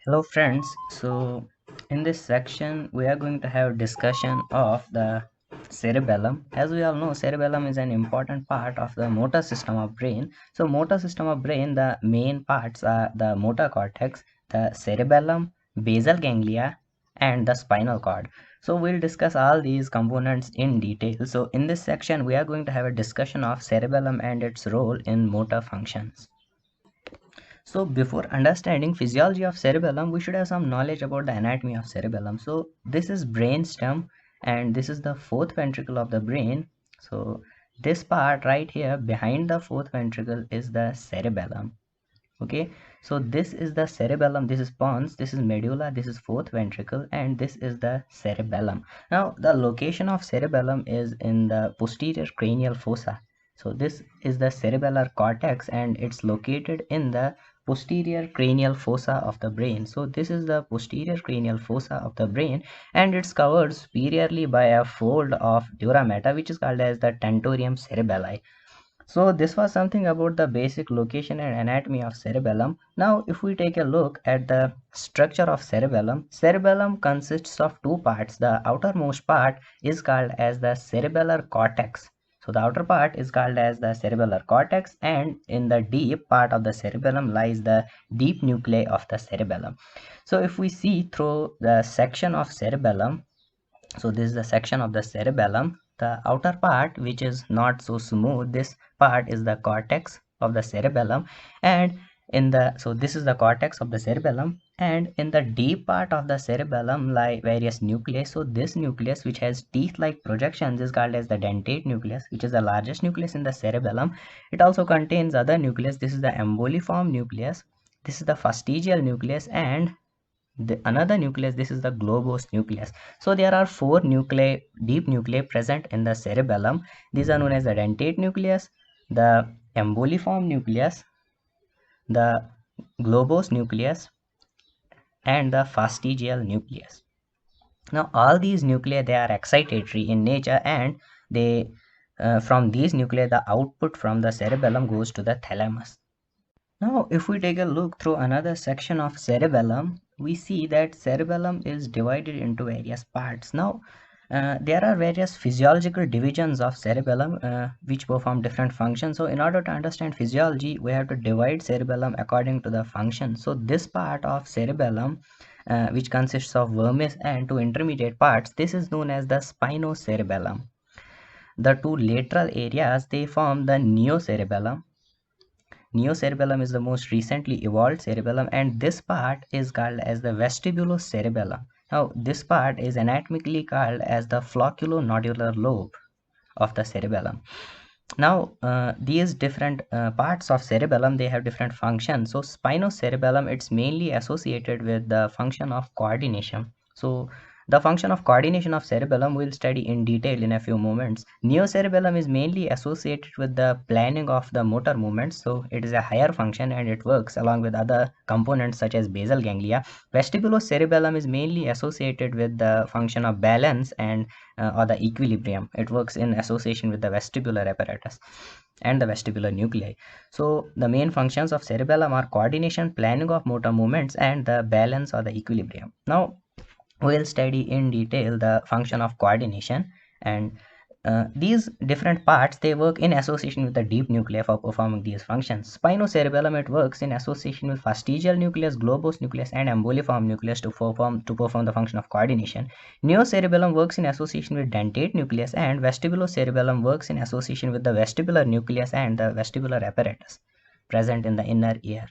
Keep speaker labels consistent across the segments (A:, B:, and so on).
A: Hello friends, so in this section we are going to have discussion of the cerebellum. As we all know, cerebellum is an important part of the motor system of brain. So motor system of brain, the main parts are the motor cortex, the cerebellum, basal ganglia and the spinal cord. So we'll discuss all these components in detail. So in this section we are going to have a discussion of cerebellum and its role in motor functions. So before understanding physiology of cerebellum, we should have some knowledge about the anatomy of cerebellum. So this is brain stem and this is the fourth ventricle of the brain. So this part right here behind the fourth ventricle is the cerebellum. Okay, so this is the cerebellum, this is pons, this is medulla, this is fourth ventricle, and this is the cerebellum. Now the location of cerebellum is in the posterior cranial fossa. So this is the cerebellar cortex and it's located in the posterior cranial fossa of the brain. So this is the posterior cranial fossa of the brain, and it's covered superiorly by a fold of dura mater, which is called as the tentorium cerebelli. So this was something about the basic location and anatomy of cerebellum. Now if we take a look at the structure of cerebellum, cerebellum consists of two parts. The outermost part is called as the cerebellar cortex. So the outer part is called as the cerebellar cortex, and in the deep part of the cerebellum lies the deep nuclei of the cerebellum. So if we see through the section of cerebellum, so this is the section of the cerebellum. The outer part, which is not so smooth, this part is the cortex of the cerebellum, and this is the cortex of the cerebellum, and in the deep part of the cerebellum lie various nuclei. So this nucleus, which has teeth like projections, is called as the dentate nucleus, which is the largest nucleus in the cerebellum. It also contains other nucleus. This is the emboliform nucleus, this is the fastigial nucleus, and another nucleus, this is the globose nucleus. So there are four nuclei, deep nuclei present in the cerebellum. These are known as the dentate nucleus, the emboliform nucleus, the globose nucleus, and the fastigial nucleus. Now all these nuclei, they are excitatory in nature, and they from these nuclei the output from the cerebellum goes to the thalamus. Now, if we take a look through another section of cerebellum, we see that cerebellum is divided into various parts. Now, there are various physiological divisions of cerebellum which perform different functions. So, in order to understand physiology, we have to divide cerebellum according to the function. So, this part of cerebellum, which consists of vermis and two intermediate parts, this is known as the spinocerebellum. The two lateral areas, they form the neocerebellum. Neocerebellum is the most recently evolved cerebellum, and this part is called as the vestibulocerebellum. Now, this part is anatomically called as the flocculonodular lobe of the cerebellum. Now, these different parts of cerebellum, they have different functions. So, spinocerebellum, it's mainly associated with the function of coordination. So, the function of coordination of cerebellum we'll study in detail in a few moments. Neocerebellum is mainly associated with the planning of the motor movements. So it is a higher function and it works along with other components such as basal ganglia. Vestibulocerebellum is mainly associated with the function of balance and or the equilibrium. It works in association with the vestibular apparatus and the vestibular nuclei. So the main functions of cerebellum are coordination, planning of motor movements, and the balance or the equilibrium. Now we'll study in detail the function of coordination, and these different parts, they work in association with the deep nuclei for performing these functions. Spinocerebellum, it works in association with fastigial nucleus, globose nucleus, and emboliform nucleus to perform the function of coordination. Neocerebellum works in association with dentate nucleus, and vestibulocerebellum works in association with the vestibular nucleus and the vestibular apparatus present in the inner ear.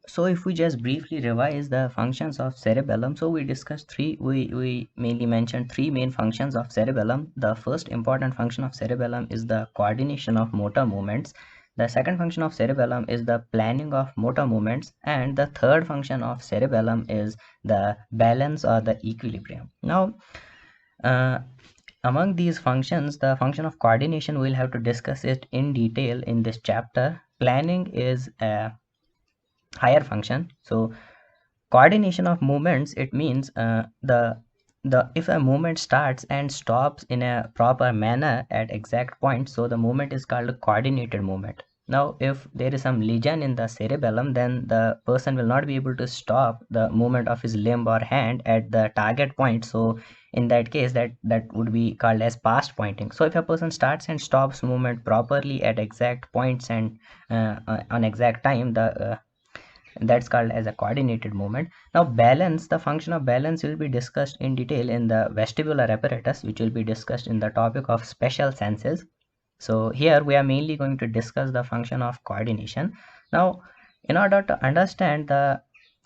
A: So if we just briefly revise the functions of cerebellum, so we discussed we mainly mentioned three main functions of cerebellum. The first important function of cerebellum is the coordination of motor movements. The second function of cerebellum is the planning of motor movements, and the third function of cerebellum is the balance or the equilibrium. Now, uh, among these functions, the function of coordination, we'll have to discuss it in detail in this chapter. Planning is a higher function. So coordination of movements, it means the if a movement starts and stops in a proper manner at exact points, so the movement is called a coordinated movement. Now if there is some lesion in the cerebellum, then the person will not be able to stop the movement of his limb or hand at the target point. So in that case, that would be called as past pointing. So if a person starts and stops movement properly at exact points and on exact time, the that's called as a coordinated movement. Now balance, the function of balance will be discussed in detail in the vestibular apparatus, which will be discussed in the topic of special senses. So here we are mainly going to discuss the function of coordination. Now in order to understand the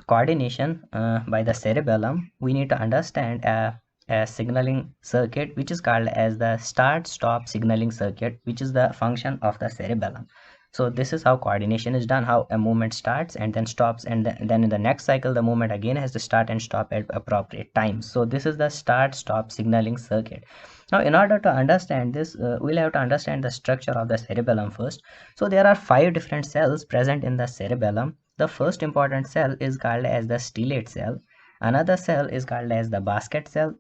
A: coordination by the cerebellum, we need to understand a signaling circuit which is called as the start stop signaling circuit, which is the function of the cerebellum. So this is how coordination is done, how a movement starts and then stops, and then in the next cycle the movement again has to start and stop at appropriate times. So this is the start stop signaling circuit. Now in order to understand this, we'll have to understand the structure of the cerebellum first. So there are 5 different cells present in the cerebellum. The first important cell is called as the stellate cell. Another cell is called as the basket cell.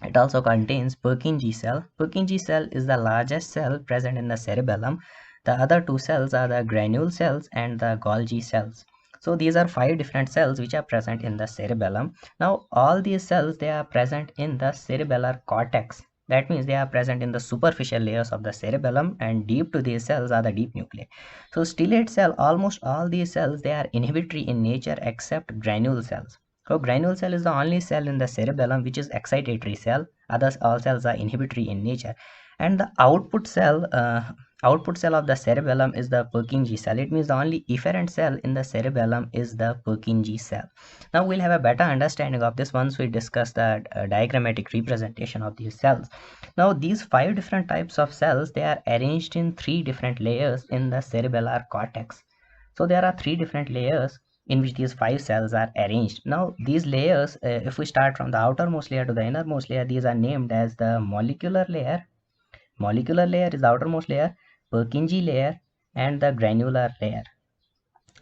A: It also contains Purkinje cell. Purkinje cell is the largest cell present in the cerebellum. The other 2 cells are the granule cells and the Golgi cells. So these are 5 different cells which are present in the cerebellum. Now all these cells, they are present in the cerebellar cortex. That means they are present in the superficial layers of the cerebellum, and deep to these cells are the deep nuclei. So stellate cell, almost all these cells, they are inhibitory in nature except granule cells. So granule cell is the only cell in the cerebellum which is excitatory cell. Others all cells are inhibitory in nature. And the output cell of the cerebellum is the Purkinje cell. It means the only efferent cell in the cerebellum is the Purkinje cell. Now we'll have a better understanding of this once we discuss the diagrammatic representation of these cells. Now these 5 different types of cells, they are arranged in 3 different layers in the cerebellar cortex. So there are 3 different layers in which these 5 cells are arranged. Now these layers, if we start from the outermost layer to the innermost layer, these are named as the molecular layer. Molecular layer is the outermost layer, Purkinje layer, and the granular layer.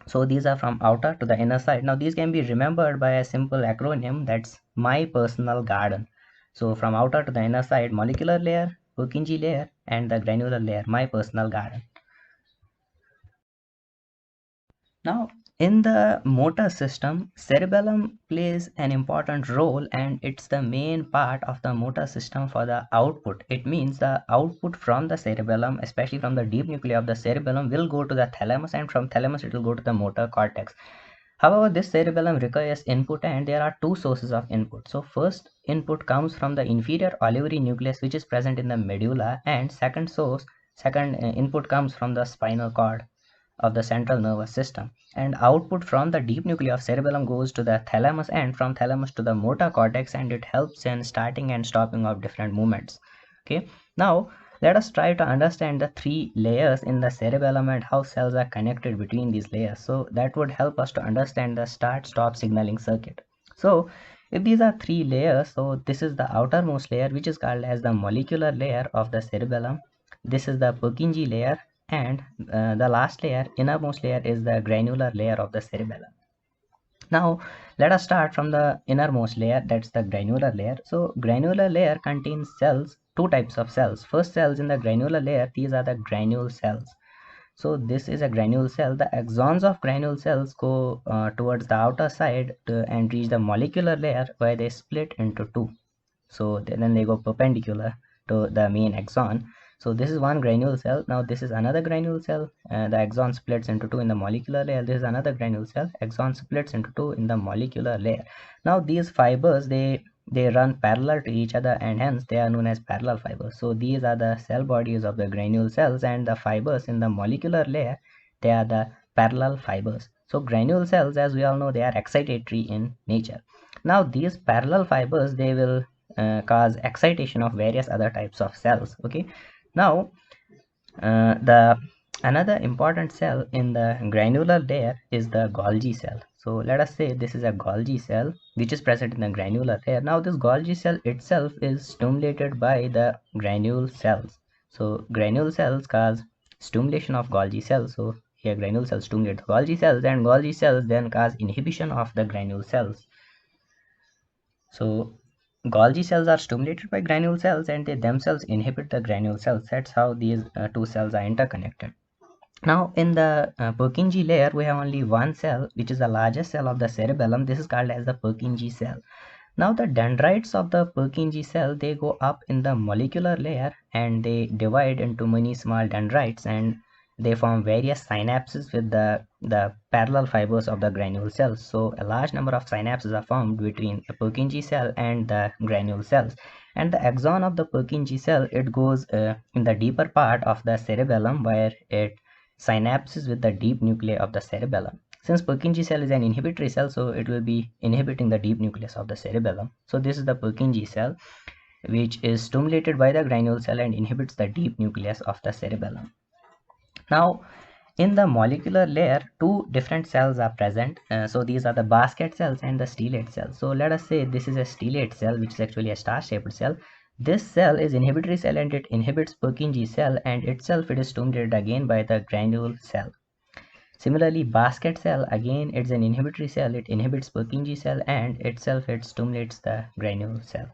A: So these are from outer to the inner side. Now these can be remembered by a simple acronym, that's my personal garden. So from outer to the inner side, molecular layer, Purkinje layer, and the granular layer, my personal garden. Now, in the motor system, cerebellum plays an important role, and it's the main part of the motor system for the output. It means the output from the cerebellum, especially from the deep nuclei of the cerebellum, will go to the thalamus, and from thalamus it will go to the motor cortex. However, this cerebellum requires input, and there are 2 sources of input. So first input comes from the inferior olivary nucleus, which is present in the medulla, and second input comes from the spinal cord of the central nervous system. And output from the deep nuclei of cerebellum goes to the thalamus, and from thalamus to the motor cortex, and it helps in starting and stopping of different movements. Okay, now let us try to understand the 3 layers in the cerebellum and how cells are connected between these layers. So that would help us to understand the start stop signaling circuit. So if these are 3 layers, so this is the outermost layer, which is called as the molecular layer of the cerebellum. This is the Purkinje layer, and the last layer, innermost layer, is the granular layer of the cerebellum. Now let us start from the innermost layer, that's the granular layer. So granular layer contains cells, 2 types of cells. First cells in the granular layer, these are the granule cells. So this is a granule cell. The axons of granule cells go towards the outer side and reach the molecular layer, where they split into 2. So then they go perpendicular to the main axon. So this is one granule cell. Now this is another granule cell. The axon splits into 2 in the molecular layer. This is another granule cell. Axon splits into 2 in the molecular layer. Now these fibers, they run parallel to each other, and hence they are known as parallel fibers. So these are the cell bodies of the granule cells, and the fibers in the molecular layer, they are the parallel fibers. So granule cells, as we all know, they are excitatory in nature. Now these parallel fibers, they will cause excitation of various other types of cells. Okay, now the another important cell in the granular layer is the Golgi cell. So let us say this is a Golgi cell which is present in the granular layer. Now this Golgi cell itself is stimulated by the granule cells. So granule cells cause stimulation of Golgi cells. So here granule cells stimulate the Golgi cells, and Golgi cells then cause inhibition of the granule cells. So Golgi cells are stimulated by granule cells, and they themselves inhibit the granule cells. That's how these 2 cells are interconnected. Now in the Purkinje layer, we have only one cell, which is the largest cell of the cerebellum. This is called as the Purkinje cell. Now the dendrites of the Purkinje cell, they go up in the molecular layer and they divide into many small dendrites, and they form various synapses with the parallel fibers of the granule cells. So a large number of synapses are formed between the Purkinje cell and the granule cells. And the axon of the Purkinje cell, it goes in the deeper part of the cerebellum, where it synapses with the deep nuclei of the cerebellum. Since Purkinje cell is an inhibitory cell, so it will be inhibiting the deep nucleus of the cerebellum. So this is the Purkinje cell, which is stimulated by the granule cell and inhibits the deep nucleus of the cerebellum. Now in the molecular layer, two different cells are present. So these are the basket cells and the stellate cells. So let us say this is a stellate cell, which is actually a star-shaped cell. This cell is inhibitory cell and it inhibits Purkinje cell, and itself it is stimulated again by the granule cell. Similarly, basket cell, again it's an inhibitory cell, it inhibits Purkinje cell and itself it stimulates the granule cell.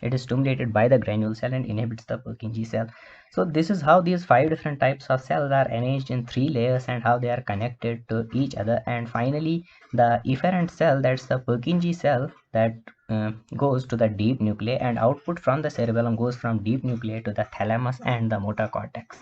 A: It is stimulated by the granule cell and inhibits the Purkinje cell. So this is how these 5 different types of cells are arranged in 3 layers and how they are connected to each other. And finally, the efferent cell, that's the Purkinje cell, that goes to the deep nuclei, and output from the cerebellum goes from deep nuclei to the thalamus and the motor cortex.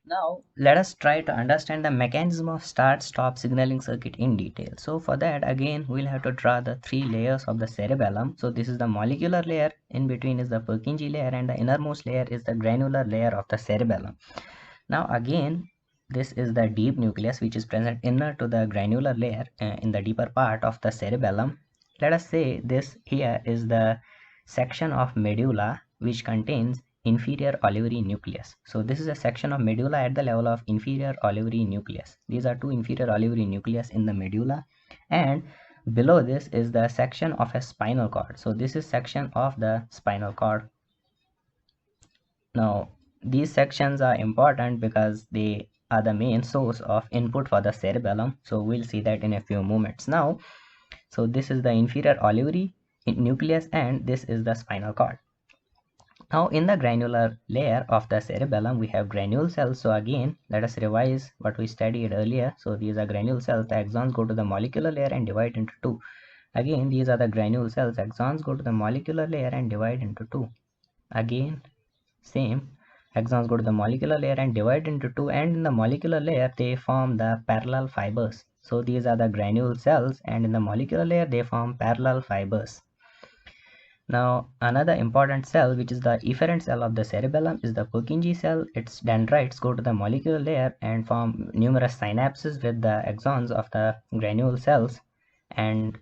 A: Now, let us try to understand the mechanism of start-stop signaling circuit in detail. So for that, again, we'll have to draw the 3 layers of the cerebellum. So this is the molecular layer, in between is the Purkinje layer, and the innermost layer is the granular layer of the cerebellum. Now again, this is the deep nucleus, which is present inner to the granular layer in the deeper part of the cerebellum. Let us say this here is the section of medulla, which contains inferior olivary nucleus. So this is a section of medulla at the level of inferior olivary nucleus. These are two inferior olivary nucleus in the medulla, and below this is the section of a spinal cord. So this is section of the spinal cord. Now these sections are important because they are the main source of input for the cerebellum. So we'll see that in a few moments. Now, so this is the inferior olivary nucleus and this is the spinal cord. Now in the granular layer of the cerebellum, we have granule cells. So again, let us revise what we studied earlier. So these are granule cells. The axons go to the molecular layer and divide into 2. Again, these are the granule cells. Axons go to the molecular layer and divide into 2. Again, same. Axons go to the molecular layer and divide into 2, and in the molecular layer they form the parallel fibers. So these are the granule cells, and in the molecular layer they form parallel fibers. Now another important cell, which is the efferent cell of the cerebellum, is the Purkinje cell. Its dendrites go to the molecular layer and form numerous synapses with the axons of the granule cells, and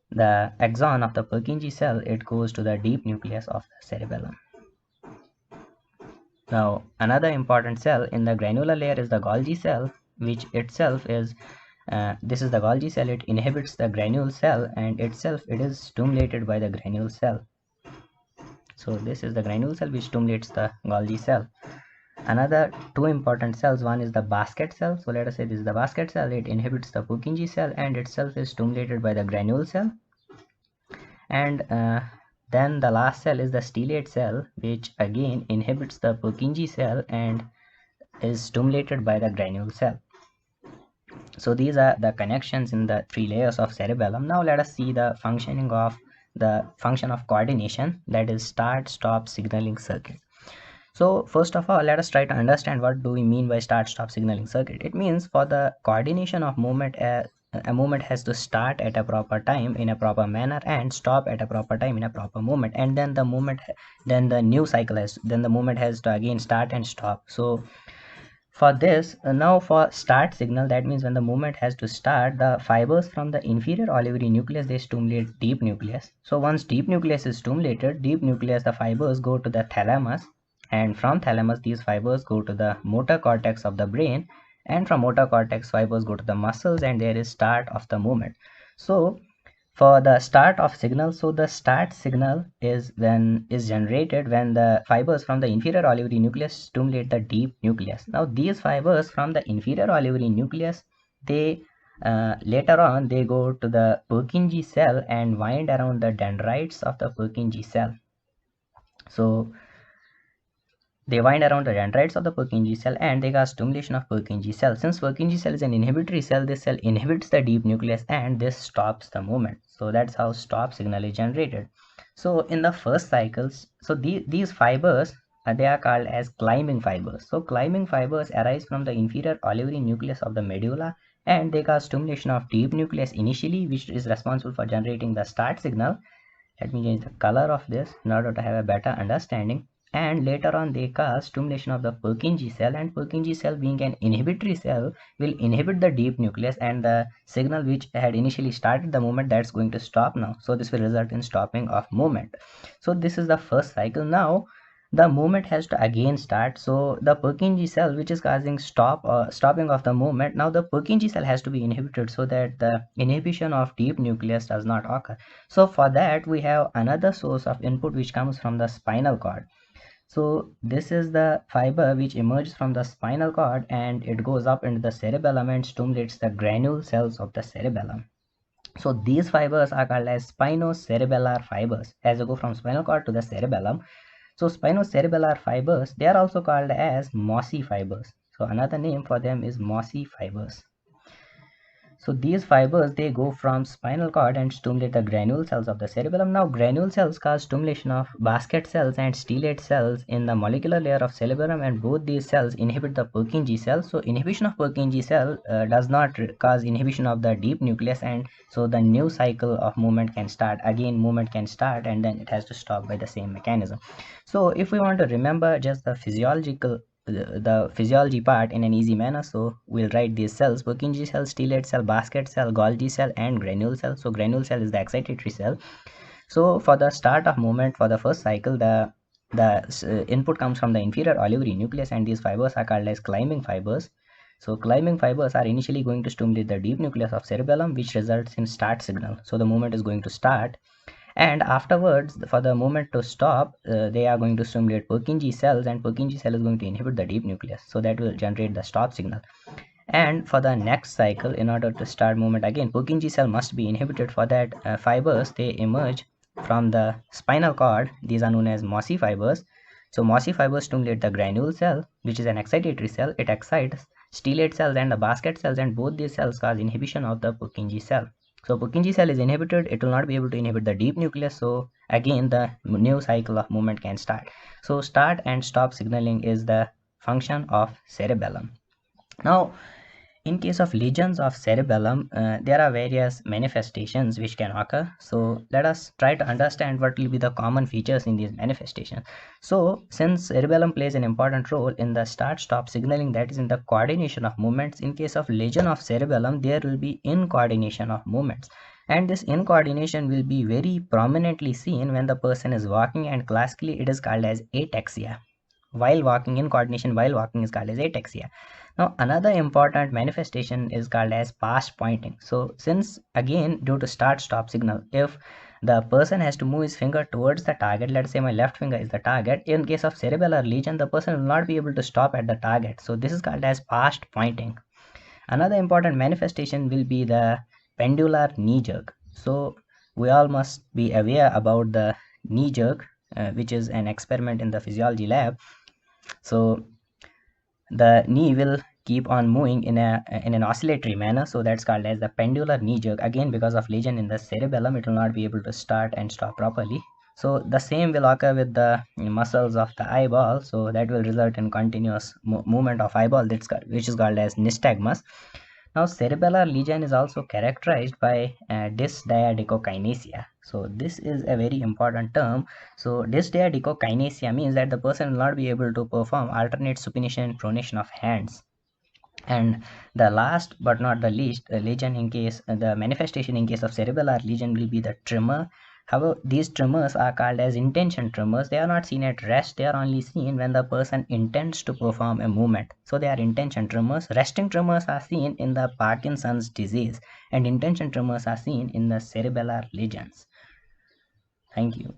A: the axon of the Purkinje cell, it goes to the deep nucleus of the cerebellum. Now another important cell in the granular layer is the Golgi cell, which itself is this is the Golgi cell. It inhibits the granule cell, and itself it is stimulated by the granule cell. So this is the granule cell which stimulates the Golgi cell. Another two important cells, one is the basket cell. So let us say this is the basket cell. It inhibits the Purkinje cell and itself is stimulated by the granule cell. And then the last cell is the stellate cell, which again inhibits the Purkinje cell and is stimulated by the granule cell. So these are the connections in the 3 layers of cerebellum. Now let us see the function of coordination, that is start-stop signaling circuit. So first of all, let us try to understand what do we mean by start-stop signaling circuit. It means for the coordination of movement, a movement has to start at a proper time in a proper manner and stop at a proper time in a proper moment, and then the movement has to again start and stop. So for this, now for start signal, that means when the movement has to start, the fibers from the inferior olivary nucleus, they stimulate deep nucleus. So once deep nucleus is stimulated, the fibers go to the thalamus, and from thalamus these fibers go to the motor cortex of the brain, and from motor cortex fibers go to the muscles, and there is start of the movement. So for the start of signal, so the start signal is generated when the fibers from the inferior olivary nucleus stimulate the deep nucleus. Now these fibers from the inferior olivary nucleus, they later on they go to the Purkinje cell and wind around the dendrites of the Purkinje cell. So They wind around the dendrites of the Purkinje cell and they cause stimulation of Purkinje cell. Since Purkinje cell is an inhibitory cell, this cell inhibits the deep nucleus and this stops the movement. So that's how stop signal is generated. So in the first cycles, so these fibers, they are called as climbing fibers. So climbing fibers arise from the inferior olivary nucleus of the medulla and they cause stimulation of deep nucleus initially, which is responsible for generating the start signal. Let me change the color of this in order to have a better understanding. And later on they cause stimulation of the Purkinje cell, and Purkinje cell being an inhibitory cell will inhibit the deep nucleus and the signal which had initially started the movement, that's going to stop now. So this will result in stopping of movement. So this is the first cycle. Now the movement has to again start. So the Purkinje cell which is causing stopping of the movement, now the Purkinje cell has to be inhibited so that the inhibition of deep nucleus does not occur. So for that we have another source of input which comes from the spinal cord. So this is the fiber which emerges from the spinal cord and it goes up into the cerebellum and stimulates the granule cells of the cerebellum. So these fibers are called as spinocerebellar fibers as they go from spinal cord to the cerebellum. So spinocerebellar fibers, they are also called as mossy fibers. So another name for them is mossy fibers. So these fibers, they go from spinal cord and stimulate the granule cells of the cerebellum. Now granule cells cause stimulation of basket cells and stellate cells in the molecular layer of cerebellum, and both these cells inhibit the Purkinje cell. So inhibition of Purkinje cell does not cause inhibition of the deep nucleus, and so the new cycle of movement can start. Again movement can start and then it has to stop by the same mechanism. So if we want to remember just the physiology part in an easy manner, so we'll write these cells: Purkinje cell, stellate cell, basket cell, Golgi cell, and granule cell. So granule cell is the excitatory cell. So for the start of movement for the first cycle, the input comes from the inferior olivary nucleus and these fibers are called as climbing fibers. So climbing fibers are initially going to stimulate the deep nucleus of cerebellum, which results in start signal. So the movement is going to start, and afterwards for the movement to stop, they are going to stimulate Purkinje cells and Purkinje cell is going to inhibit the deep nucleus, so that will generate the stop signal. And for the next cycle, in order to start movement again, Purkinje cell must be inhibited. For that, fibers, they emerge from the spinal cord. These are known as mossy fibers. So mossy fibers stimulate the granule cell, which is an excitatory cell. It excites stellate cells and the basket cells, and both these cells cause inhibition of the Purkinje cell. So Purkinje cell is inhibited, it will not be able to inhibit the deep nucleus, so again the new cycle of movement can start. So start and stop signaling is the function of cerebellum. Now in case of lesions of cerebellum, there are various manifestations which can occur. So let us try to understand what will be the common features in these manifestations. So since cerebellum plays an important role in the start-stop signaling, that is in the coordination of movements, in case of lesion of cerebellum, there will be incoordination of movements. And this incoordination will be very prominently seen when the person is walking, and classically it is called as ataxia. While walking, incoordination while walking is called as ataxia. Now another important manifestation is called as past pointing. So since again due to start stop signal, if the person has to move his finger towards the target, let's say my left finger is the target, in case of cerebellar lesion the person will not be able to stop at the target. So this is called as past pointing. Another important manifestation will be the pendular knee jerk. So we all must be aware about the knee jerk, which is an experiment in the physiology lab. So the knee will keep on moving in an oscillatory manner, so that's called as the pendular knee jerk. Again, because of lesion in the cerebellum, it will not be able to start and stop properly. So the same will occur with the muscles of the eyeball, so that will result in continuous movement of eyeball, which is called as nystagmus. Now cerebellar lesion is also characterized by dysdiadochokinesia. So this is a very important term. So dysdiadochokinesia means that the person will not be able to perform alternate supination and pronation of hands. And the last but not the least, lesion in case the manifestation in case of cerebellar lesion will be the tremor. However, these tremors are called as intention tremors. They are not seen at rest. They are only seen when the person intends to perform a movement. So they are intention tremors. Resting tremors are seen in the Parkinson's disease, and intention tremors are seen in the cerebellar lesions. Thank you.